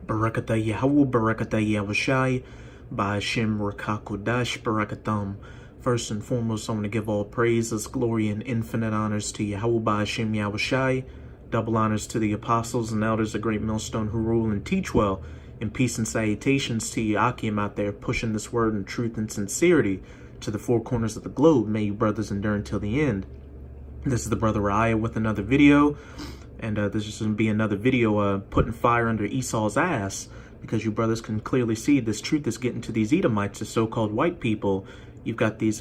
Barakatah Yahawah, Barakatah Yahushai, Ba'ashem Rakakodash, Barakatam. First and foremost, I want to give all praises, glory, and infinite honors to Yahawah, Ba'ashem Yahushai. Double honors to the apostles and elders of Great Millstone who rule and teach well. And peace and salutations to you Akim out there pushing this word in truth and sincerity to the four corners of the globe. May you brothers endure until the end. This is the brother Yahawah with another video. And this is going to be another video putting fire under Esau's ass, because you brothers can clearly see this truth is getting to these Edomites, the so-called white people. You've got these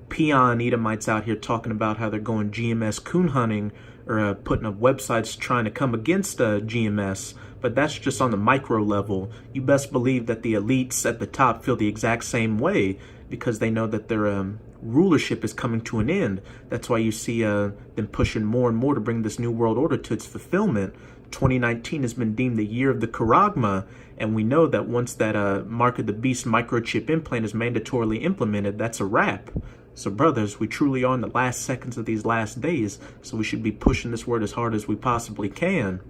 peon Edomites out here talking about how they're going GMS coon hunting, or putting up websites trying to come against GMS. But that's just on the micro level. You best believe that the elites at the top feel the exact same way, because they know that their rulership is coming to an end. That's why you see them pushing more and more to bring this new world order to its fulfillment. 2019 has been deemed the year of the Charagma, and we know that once that Mark of the Beast microchip implant is mandatorily implemented, that's a wrap. So brothers, we truly are in the last seconds of these last days, so we should be pushing this word as hard as we possibly can.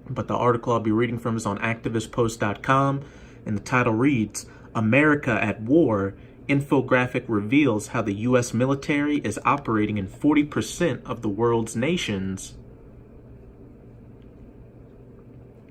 But the article I'll be reading from is on activistpost.com, and the title reads, America at War. Infographic reveals how the U.S. military is operating in 40% of the world's nations.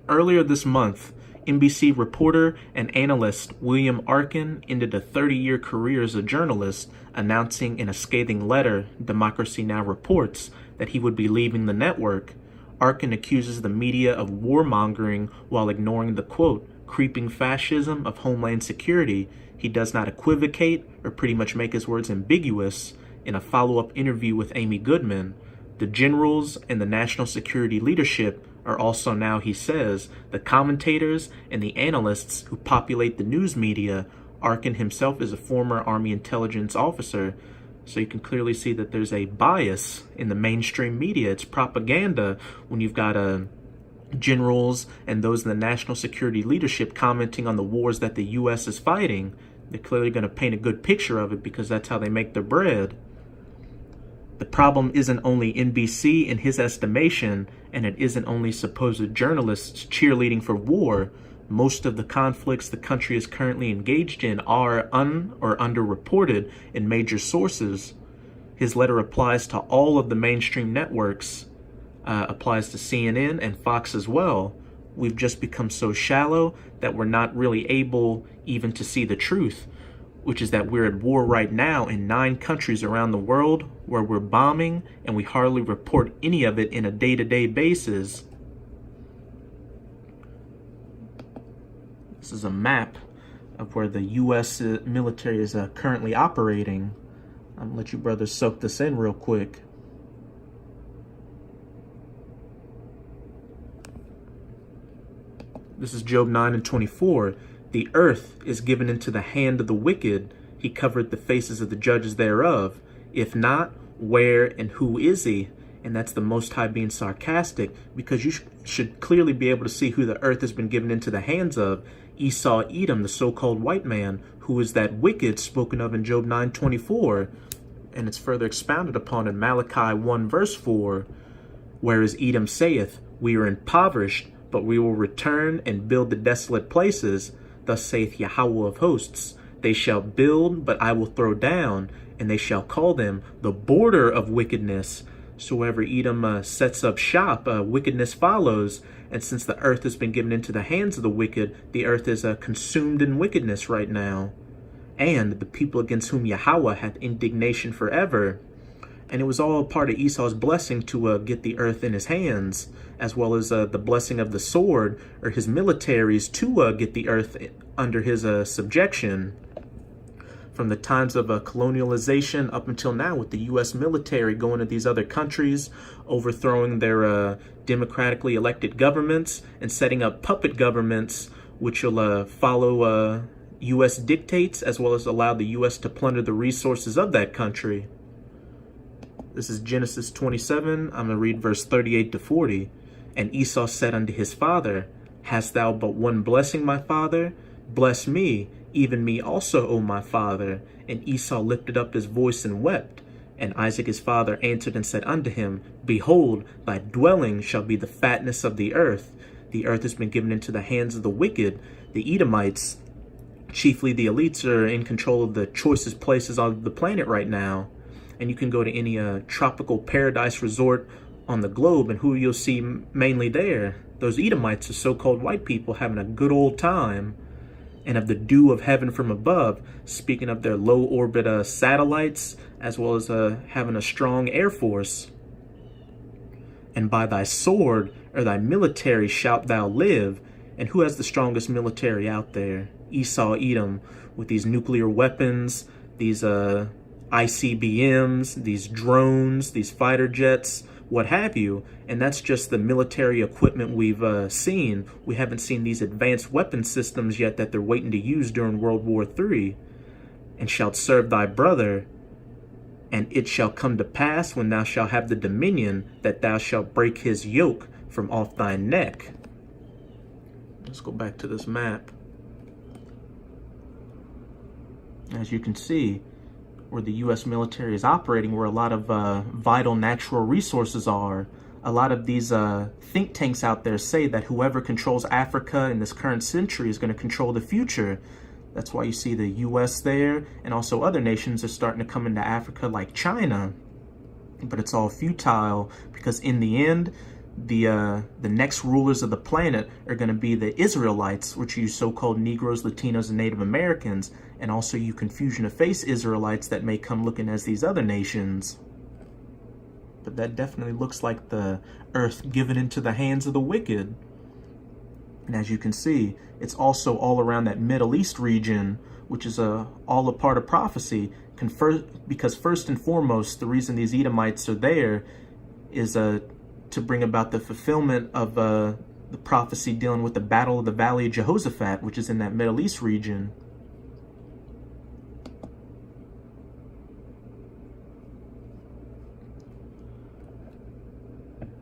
Earlier this month, NBC reporter and analyst William Arkin ended a 30-year career as a journalist, announcing in a scathing letter, Democracy Now! Reports, that he would be leaving the network. Arkin accuses the media of warmongering while ignoring the, quote, creeping fascism of homeland security. He does not equivocate or pretty much make his words ambiguous. In a follow-up interview with Amy Goodman, the generals and the national security leadership are also now, he says, the commentators and the analysts who populate the news media. Arkin himself is a former Army intelligence officer, so you can clearly see that there's a bias in the mainstream media. It's propaganda when you've got generals and those in the national security leadership commenting on the wars that the U.S. is fighting. They're clearly going to paint a good picture of it because that's how they make their bread. The problem isn't only NBC in his estimation, and it isn't only supposed journalists cheerleading for war. Most of the conflicts the country is currently engaged in are or underreported in major sources. His letter applies to all of the mainstream networks, applies to CNN and Fox as well. We've just become so shallow that we're not really able even to see the truth, which is that we're at war right now in 9 countries around the world where we're bombing, and we hardly report any of it in a day-to-day basis. This is a map of where the U.S. military is currently operating. I'm going to let you brothers soak this in real quick. This is Job 9:24. The earth is given into the hand of the wicked. He covered the faces of the judges thereof. If not, where and who is he? And that's the Most High being sarcastic, because you should clearly be able to see who the earth has been given into the hands of. Esau, Edom, the so-called white man, who is that wicked spoken of in Job 9:24. And it's further expounded upon in Malachi 1 verse 4. Whereas Edom saith, we are impoverished, but we will return and build the desolate places. Thus saith Yahawah of hosts, they shall build, but I will throw down, and they shall call them the border of wickedness. So wherever Edom sets up shop, wickedness follows. And since the earth has been given into the hands of the wicked, the earth is consumed in wickedness right now. And the people against whom Yahawah hath indignation forever. And it was all part of Esau's blessing to get the earth in his hands, as well as the blessing of the sword, or his militaries, to get the earth under his subjection. From the times of colonialization up until now, with the U.S. military going to these other countries, overthrowing their democratically elected governments, and setting up puppet governments, which will follow U.S. dictates, as well as allow the U.S. to plunder the resources of that country. This is Genesis 27. I'm going to read verse 38 to 40. And Esau said unto his father, Hast thou but one blessing, my father? Bless me, even me also, O my father. And Esau lifted up his voice and wept. And Isaac his father answered and said unto him, Behold, thy dwelling shall be the fatness of the earth. the earth has been given into the hands of the wicked. The Edomites, chiefly the elites, are in control of the choicest places on the planet right now. And you can go to any tropical paradise resort on the globe, and who you'll see mainly there? Those Edomites, are so-called white people having a good old time. And of the dew of heaven from above, speaking of their low orbit satellites, as well as having a strong air force. And by thy sword or thy military shalt thou live. And who has the strongest military out there? Esau, Edom, with these nuclear weapons, these ICBMs, these drones, these fighter jets, what have you. And that's just the military equipment we've seen. We haven't seen these advanced weapon systems yet that they're waiting to use during World War III. And shalt serve thy brother, and it shall come to pass when thou shalt have the dominion that thou shalt break his yoke from off thy neck. Let's go back to this map. As you can see, where the U.S. military is operating, where a lot of vital natural resources are. A lot of these think tanks out there say that whoever controls Africa in this current century is going to control the future. That's why you see the U.S. there, and also other nations are starting to come into Africa like China. But it's all futile, because in the end, the next rulers of the planet are going to be the Israelites, which are you so-called Negroes, Latinos, and Native Americans, and also you confusion of face Israelites that may come looking as these other nations. But that definitely looks like the earth given into the hands of the wicked. And as you can see, it's also all around that Middle East region, which is all a part of prophecy. Because first and foremost, the reason these Edomites are there is to bring about the fulfillment of the prophecy dealing with the Battle of the Valley of Jehoshaphat, which is in that Middle East region.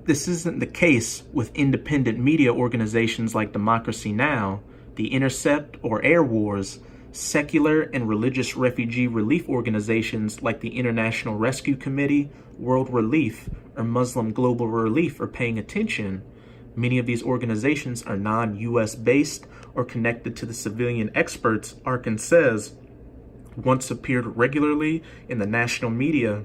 This isn't the case with independent media organizations like Democracy Now!, The Intercept, or Air Wars. Secular and religious refugee relief organizations like the International Rescue Committee, World Relief, or Muslim Global Relief are paying attention. Many of these organizations are non-US based or connected to the civilian experts Arkin says once appeared regularly in the national media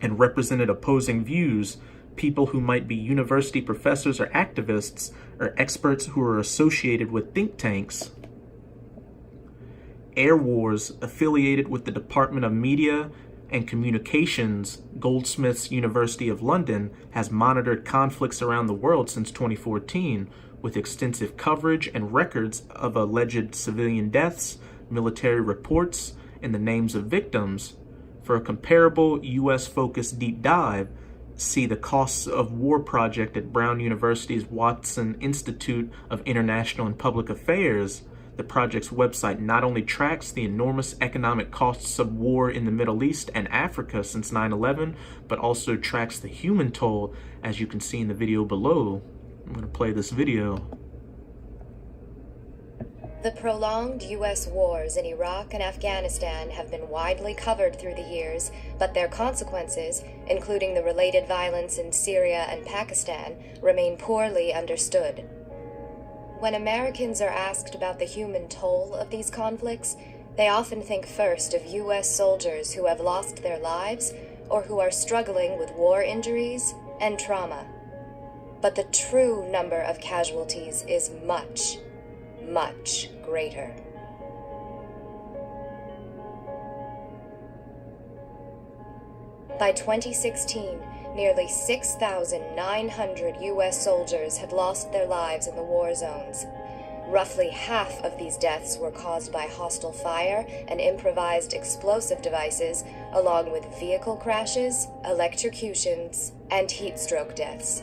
and represented opposing views. People who might be university professors or activists, or experts who are associated with think tanks. Air Wars, affiliated with the Department of Media and Communications, Goldsmiths University of London, has monitored conflicts around the world since 2014, with extensive coverage and records of alleged civilian deaths, military reports, and the names of victims. For a comparable US-focused deep dive, see the Costs of War project at Brown University's Watson Institute of International and Public Affairs. The project's website not only tracks the enormous economic costs of war in the Middle East and Africa since 9/11, but also tracks the human toll, as you can see in the video below. I'm going to play this video. The prolonged U.S. wars in Iraq and Afghanistan have been widely covered through the years, but their consequences, including the related violence in Syria and Pakistan, remain poorly understood. When Americans are asked about the human toll of these conflicts, they often think first of U.S. soldiers who have lost their lives or who are struggling with war injuries and trauma. But the true number of casualties is much greater. By 2016, nearly 6,900 U.S. soldiers had lost their lives in the war zones. Roughly half of these deaths were caused by hostile fire and improvised explosive devices, along with vehicle crashes, electrocutions, and heat stroke deaths.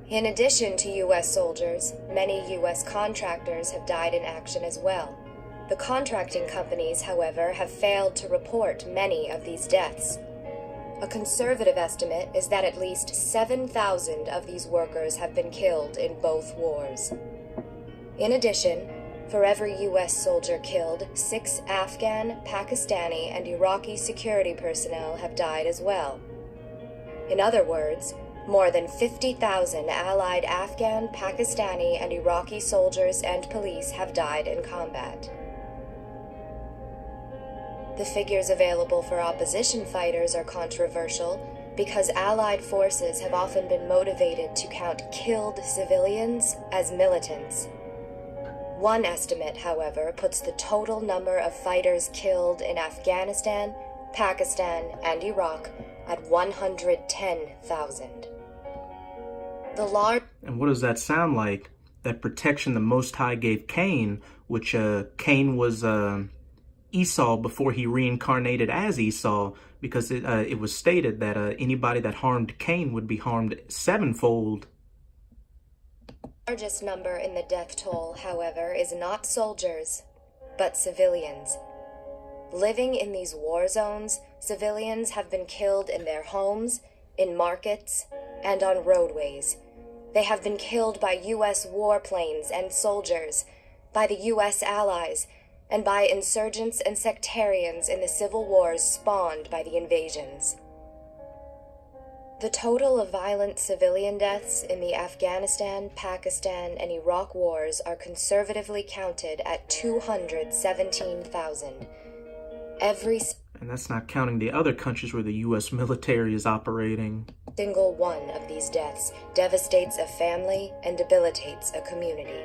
In addition to U.S. soldiers, many U.S. contractors have died in action as well. The contracting companies, however, have failed to report many of these deaths. A conservative estimate is that at least 7,000 of these workers have been killed in both wars. In addition, for every U.S. soldier killed, 6 Afghan, Pakistani, and Iraqi security personnel have died as well. In other words, More than 50,000 Allied Afghan, Pakistani, and Iraqi soldiers and police have died in combat. The figures available for opposition fighters are controversial because Allied forces have often been motivated to count killed civilians as militants. One estimate, however, puts the total number of fighters killed in Afghanistan, Pakistan, and Iraq at 110,000. And what does that sound like? That protection the Most High gave Cain, which Cain was Esau before he reincarnated as Esau, because it was stated that anybody that harmed Cain would be harmed sevenfold. The largest number in the death toll, however, is not soldiers, but civilians. Living in these war zones, civilians have been killed in their homes, in markets, and on roadways. They have been killed by U.S. warplanes and soldiers, by the U.S. allies, and by insurgents and sectarians in the civil wars spawned by the invasions. The total of violent civilian deaths in the Afghanistan, Pakistan, and Iraq wars are conservatively counted at 217,000. And that's not counting the other countries where the U.S. military is operating. Single one of these deaths devastates a family and debilitates a community.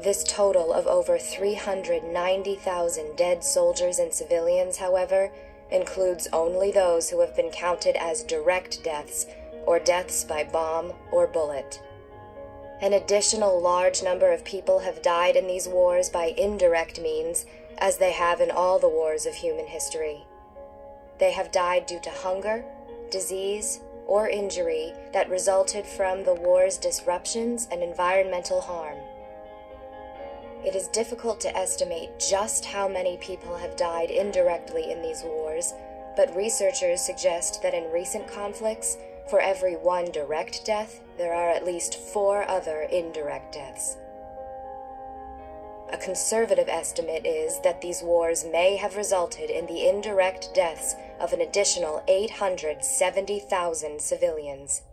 This total of over 390,000 dead soldiers and civilians, however, includes only those who have been counted as direct deaths or deaths by bomb or bullet. An additional large number of people have died in these wars by indirect means, as they have in all the wars of human history. They have died due to hunger, disease, or injury that resulted from the war's disruptions and environmental harm. It is difficult to estimate just how many people have died indirectly in these wars, but researchers suggest that in recent conflicts, for every one direct death, there are at least 4 other indirect deaths. A conservative estimate is that these wars may have resulted in the indirect deaths of an additional 870,000 civilians.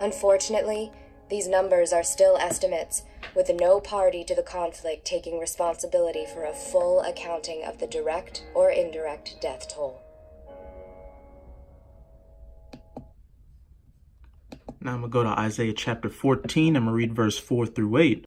Unfortunately, these numbers are still estimates, with no party to the conflict taking responsibility for a full accounting of the direct or indirect death toll. Now I'm going to go to Isaiah chapter 14. I'm going to read verse 4 through 8.